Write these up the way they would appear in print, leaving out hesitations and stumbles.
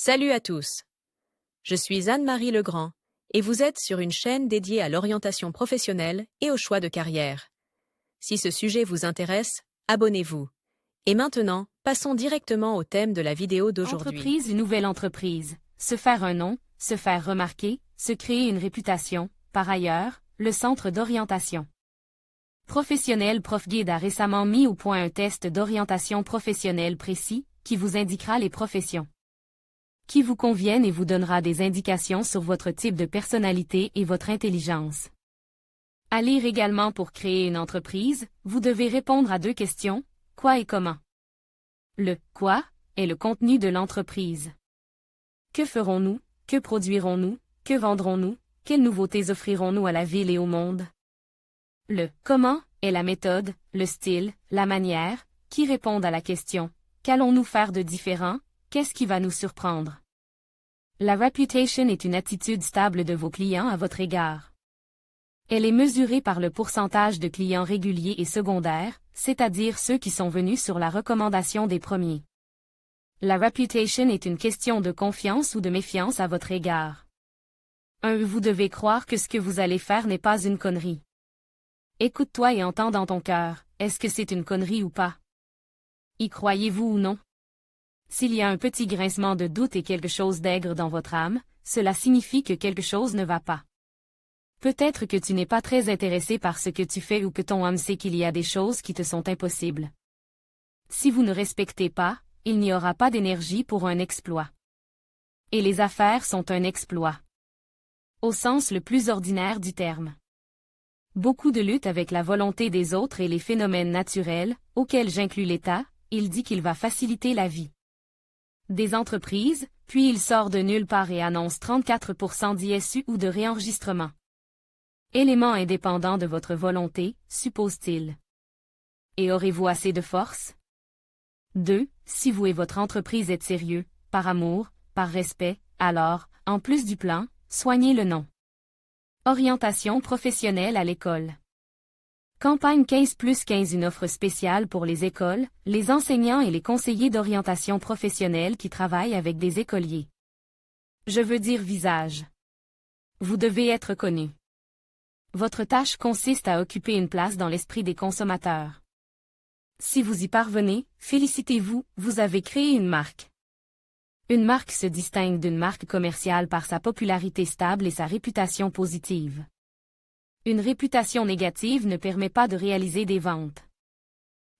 Salut à tous. Je suis Anne-Marie Legrand et vous êtes sur une chaîne dédiée à l'orientation professionnelle et au choix de carrière. Si ce sujet vous intéresse, abonnez-vous. Et maintenant, passons directement au thème de la vidéo d'aujourd'hui. Entreprise, une nouvelle entreprise. Se faire un nom, se faire remarquer, se créer une réputation. Par ailleurs, le centre d'orientation professionnel ProfGuide a récemment mis au point un test d'orientation professionnelle précis, qui vous indiquera les professions qui vous conviennent et vous donnera des indications sur votre type de personnalité et votre intelligence. À lire également pour créer une entreprise, vous devez répondre à 2 questions, quoi et comment. Le « quoi » est le contenu de l'entreprise. Que ferons-nous, que produirons-nous, que vendrons-nous, quelles nouveautés offrirons-nous à la ville et au monde? Le « comment » est la méthode, le style, la manière, qui répondent à la question « qu'allons-nous faire de différent, qu'est-ce qui va nous surprendre ?» La reputation est une attitude stable de vos clients à votre égard. Elle est mesurée par le pourcentage de clients réguliers et secondaires, c'est-à-dire ceux qui sont venus sur la recommandation des premiers. La reputation est une question de confiance ou de méfiance à votre égard. Vous devez croire que ce que vous allez faire n'est pas une connerie. Écoute-toi et entends dans ton cœur, est-ce que c'est une connerie ou pas? Y croyez-vous ou non? S'il y a un petit grincement de doute et quelque chose d'aigre dans votre âme, cela signifie que quelque chose ne va pas. Peut-être que tu n'es pas très intéressé par ce que tu fais ou que ton âme sait qu'il y a des choses qui te sont impossibles. Si vous ne respectez pas, il n'y aura pas d'énergie pour un exploit. Et les affaires sont un exploit. Au sens le plus ordinaire du terme. Beaucoup de lutte avec la volonté des autres et les phénomènes naturels, auxquels j'inclus l'État, il dit qu'il va faciliter la vie des entreprises, puis il sort de nulle part et annonce 34% d'ISU ou de réenregistrement. Élément indépendant de votre volonté, suppose-t-il. Et aurez-vous assez de force? 2. Si vous et votre entreprise êtes sérieux, par amour, par respect, alors, en plus du plan, soignez le nom. Orientation professionnelle à l'école. Campagne 15+15, une offre spéciale pour les écoles, les enseignants et les conseillers d'orientation professionnelle qui travaillent avec des écoliers. Je veux dire visage. Vous devez être connu. Votre tâche consiste à occuper une place dans l'esprit des consommateurs. Si vous y parvenez, félicitez-vous, vous avez créé une marque. Une marque se distingue d'une marque commerciale par sa popularité stable et sa réputation positive. Une réputation négative ne permet pas de réaliser des ventes.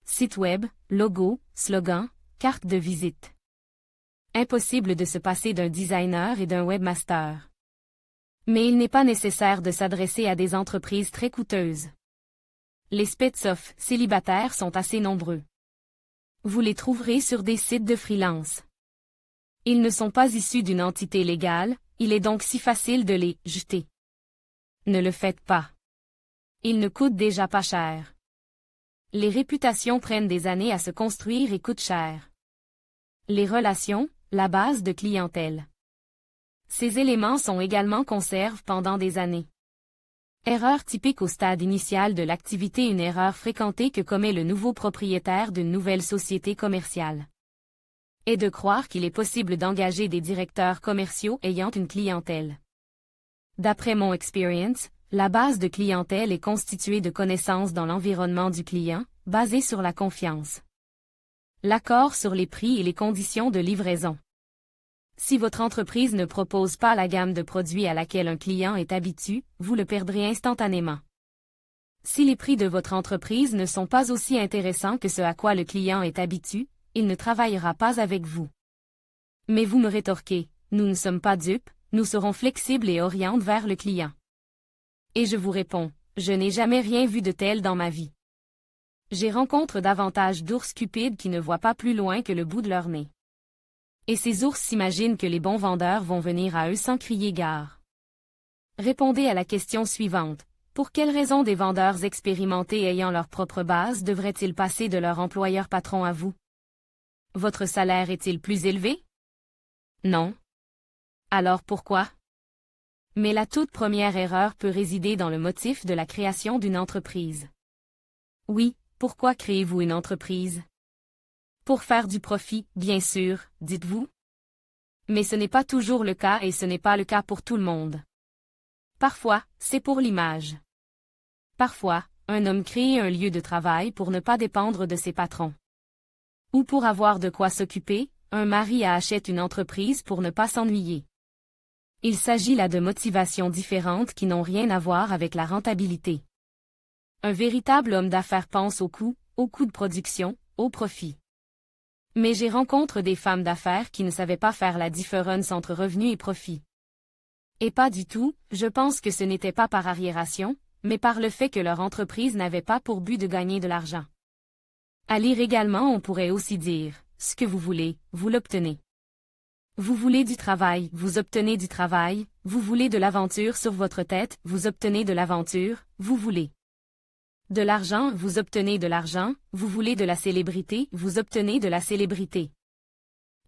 Site web, logo, slogan, carte de visite. Impossible de se passer d'un designer et d'un webmaster. Mais il n'est pas nécessaire de s'adresser à des entreprises très coûteuses. Les sped-off célibataires sont assez nombreux. Vous les trouverez sur des sites de freelance. Ils ne sont pas issus d'une entité légale, il est donc si facile de les jeter. Ne le faites pas. Ils ne coûtent déjà pas cher. Les réputations prennent des années à se construire et coûtent cher. Les relations, la base de clientèle. Ces éléments sont également conservés pendant des années. Erreur typique au stade initial de l'activité, une erreur fréquentée que commet le nouveau propriétaire d'une nouvelle société commerciale. Est de croire qu'il est possible d'engager des directeurs commerciaux ayant une clientèle. D'après mon expérience, la base de clientèle est constituée de connaissances dans l'environnement du client, basée sur la confiance. L'accord sur les prix et les conditions de livraison. Si votre entreprise ne propose pas la gamme de produits à laquelle un client est habitué, vous le perdrez instantanément. Si les prix de votre entreprise ne sont pas aussi intéressants que ce à quoi le client est habitué, il ne travaillera pas avec vous. Mais vous me rétorquez, nous ne sommes pas dupes, nous serons flexibles et orientés vers le client. Et je vous réponds, je n'ai jamais rien vu de tel dans ma vie. J'ai rencontré davantage d'ours cupides qui ne voient pas plus loin que le bout de leur nez. Et ces ours s'imaginent que les bons vendeurs vont venir à eux sans crier gare. Répondez à la question suivante. Pour quelles raisons des vendeurs expérimentés ayant leur propre base devraient-ils passer de leur employeur patron à vous? Votre salaire est-il plus élevé? Non. Alors pourquoi? Mais la toute première erreur peut résider dans le motif de la création d'une entreprise. Oui, pourquoi créez-vous une entreprise? Pour faire du profit, bien sûr, dites-vous. Mais ce n'est pas toujours le cas et ce n'est pas le cas pour tout le monde. Parfois, c'est pour l'image. Parfois, un homme crée un lieu de travail pour ne pas dépendre de ses patrons. Ou pour avoir de quoi s'occuper, un mari achète une entreprise pour ne pas s'ennuyer. Il s'agit là de motivations différentes qui n'ont rien à voir avec la rentabilité. Un véritable homme d'affaires pense au coût de production, au profit. Mais j'ai rencontré des femmes d'affaires qui ne savaient pas faire la différence entre revenus et profit. Et pas du tout, je pense que ce n'était pas par arriération, mais par le fait que leur entreprise n'avait pas pour but de gagner de l'argent. À lire également, on pourrait aussi dire, ce que vous voulez, vous l'obtenez. Vous voulez du travail, vous obtenez du travail, vous voulez de l'aventure sur votre tête, vous obtenez de l'aventure, vous voulez de l'argent, vous obtenez de l'argent, vous voulez de la célébrité, vous obtenez de la célébrité.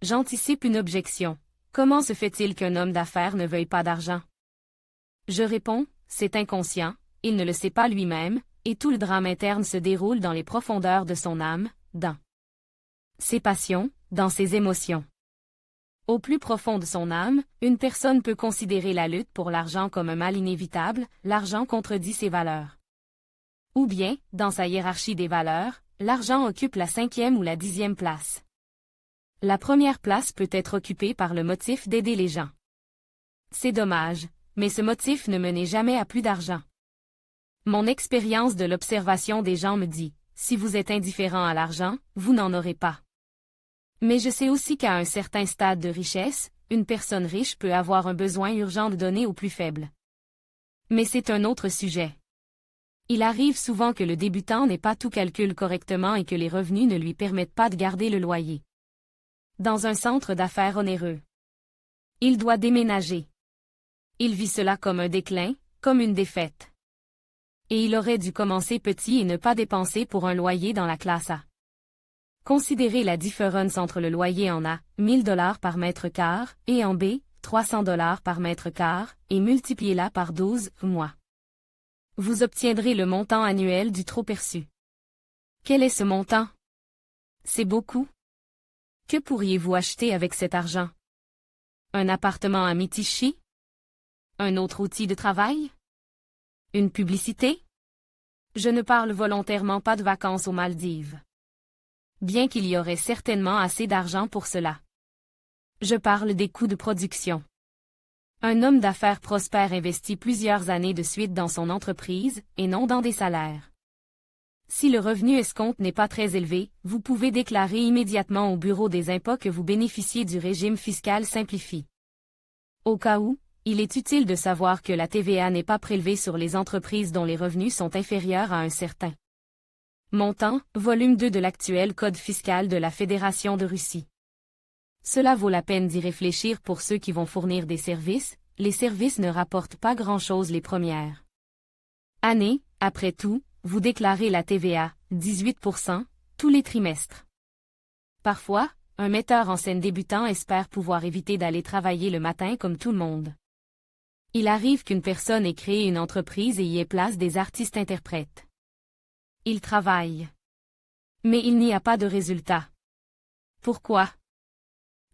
J'anticipe une objection. Comment se fait-il qu'un homme d'affaires ne veuille pas d'argent? Je réponds, c'est inconscient, il ne le sait pas lui-même, et tout le drame interne se déroule dans les profondeurs de son âme, dans ses passions, dans ses émotions. Au plus profond de son âme, une personne peut considérer la lutte pour l'argent comme un mal inévitable, l'argent contredit ses valeurs. Ou bien, dans sa hiérarchie des valeurs, l'argent occupe la 5e ou la 10e place. La première place peut être occupée par le motif d'aider les gens. C'est dommage, mais ce motif ne menait jamais à plus d'argent. Mon expérience de l'observation des gens me dit, si vous êtes indifférent à l'argent, vous n'en aurez pas. Mais je sais aussi qu'à un certain stade de richesse, une personne riche peut avoir un besoin urgent de donner aux plus faibles. Mais c'est un autre sujet. Il arrive souvent que le débutant n'ait pas tout calculé correctement et que les revenus ne lui permettent pas de garder le loyer. Dans un centre d'affaires onéreux. Il doit déménager. Il vit cela comme un déclin, comme une défaite. Et il aurait dû commencer petit et ne pas dépenser pour un loyer dans la classe A. Considérez la différence entre le loyer en A, 1000 $ par mètre quart, et en B, 300 $ par mètre quart, et multipliez-la par 12 mois. Vous obtiendrez le montant annuel du trop perçu. Quel est ce montant? C'est beaucoup. Que pourriez-vous acheter avec cet argent? Un appartement à Mitichi? Un autre outil de travail? Une publicité? Je ne parle volontairement pas de vacances aux Maldives. Bien qu'il y aurait certainement assez d'argent pour cela. Je parle des coûts de production. Un homme d'affaires prospère investit plusieurs années de suite dans son entreprise, et non dans des salaires. Si le revenu escompte n'est pas très élevé, vous pouvez déclarer immédiatement au bureau des impôts que vous bénéficiez du régime fiscal simplifié. Au cas où, il est utile de savoir que la TVA n'est pas prélevée sur les entreprises dont les revenus sont inférieurs à un certain montant, volume 2 de l'actuel Code fiscal de la Fédération de Russie. Cela vaut la peine d'y réfléchir pour ceux qui vont fournir des services, les services ne rapportent pas grand-chose les premières années, après tout, vous déclarez la TVA, 18%, tous les trimestres. Parfois, un metteur en scène débutant espère pouvoir éviter d'aller travailler le matin comme tout le monde. Il arrive qu'une personne ait créé une entreprise et y ait place des artistes-interprètes. Ils travaillent. Mais il n'y a pas de résultat. Pourquoi?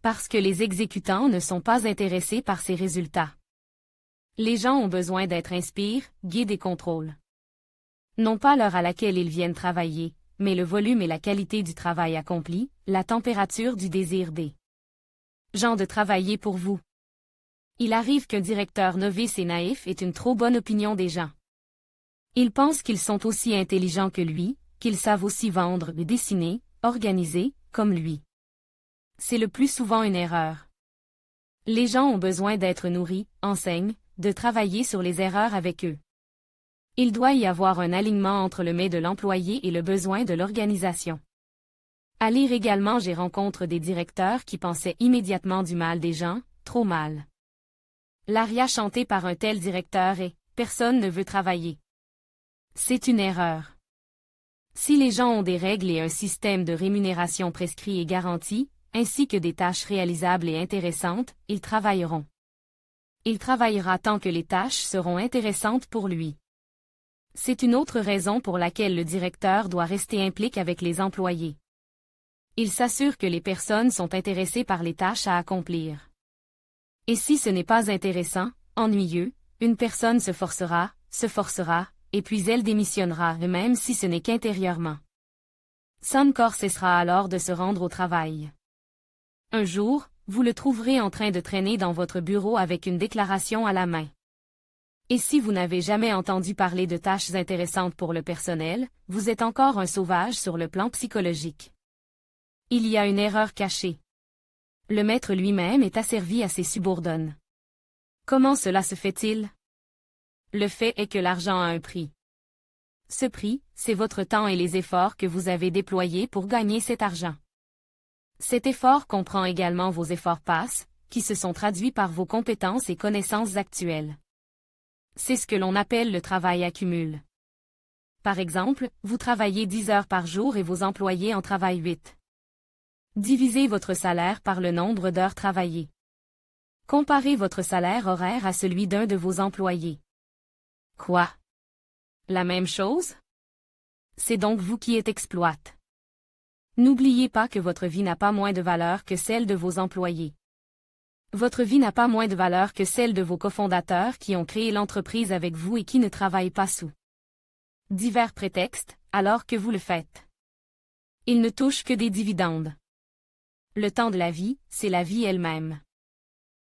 Parce que les exécutants ne sont pas intéressés par ces résultats. Les gens ont besoin d'être inspirés, guidés et contrôlés. Non pas l'heure à laquelle ils viennent travailler, mais le volume et la qualité du travail accompli, la température du désir des gens de travailler pour vous. Il arrive qu'un directeur novice et naïf ait une trop bonne opinion des gens. Il pense qu'ils sont aussi intelligents que lui, qu'ils savent aussi vendre, dessiner, organiser, comme lui. C'est le plus souvent une erreur. Les gens ont besoin d'être nourris, enseignent, de travailler sur les erreurs avec eux. Il doit y avoir un alignement entre le mais de l'employé et le besoin de l'organisation. À lire également, j'ai rencontré des directeurs qui pensaient immédiatement du mal des gens, trop mal. L'aria chanté par un tel directeur est « Personne ne veut travailler ». C'est une erreur. Si les gens ont des règles et un système de rémunération prescrit et garanti, ainsi que des tâches réalisables et intéressantes, ils travailleront. Il travaillera tant que les tâches seront intéressantes pour lui. C'est une autre raison pour laquelle le directeur doit rester impliqué avec les employés. Il s'assure que les personnes sont intéressées par les tâches à accomplir. Et si ce n'est pas intéressant, ennuyeux, une personne se forcera, et puis elle démissionnera, même si ce n'est qu'intérieurement. Son corps cessera alors de se rendre au travail. Un jour, vous le trouverez en train de traîner dans votre bureau avec une déclaration à la main. Et si vous n'avez jamais entendu parler de tâches intéressantes pour le personnel, vous êtes encore un sauvage sur le plan psychologique. Il y a une erreur cachée. Le maître lui-même est asservi à ses subordonnés. Comment cela se fait-il? Le fait est que l'argent a un prix. Ce prix, c'est votre temps et les efforts que vous avez déployés pour gagner cet argent. Cet effort comprend également vos efforts passés, qui se sont traduits par vos compétences et connaissances actuelles. C'est ce que l'on appelle le travail accumule. Par exemple, vous travaillez 10 heures par jour et vos employés en travaillent 8. Divisez votre salaire par le nombre d'heures travaillées. Comparez votre salaire horaire à celui d'un de vos employés. Quoi? La même chose? C'est donc vous qui êtes exploite. N'oubliez pas que votre vie n'a pas moins de valeur que celle de vos employés. Votre vie n'a pas moins de valeur que celle de vos cofondateurs qui ont créé l'entreprise avec vous et qui ne travaillent pas sous divers prétextes, alors que vous le faites. Ils ne touchent que des dividendes. Le temps de la vie, c'est la vie elle-même.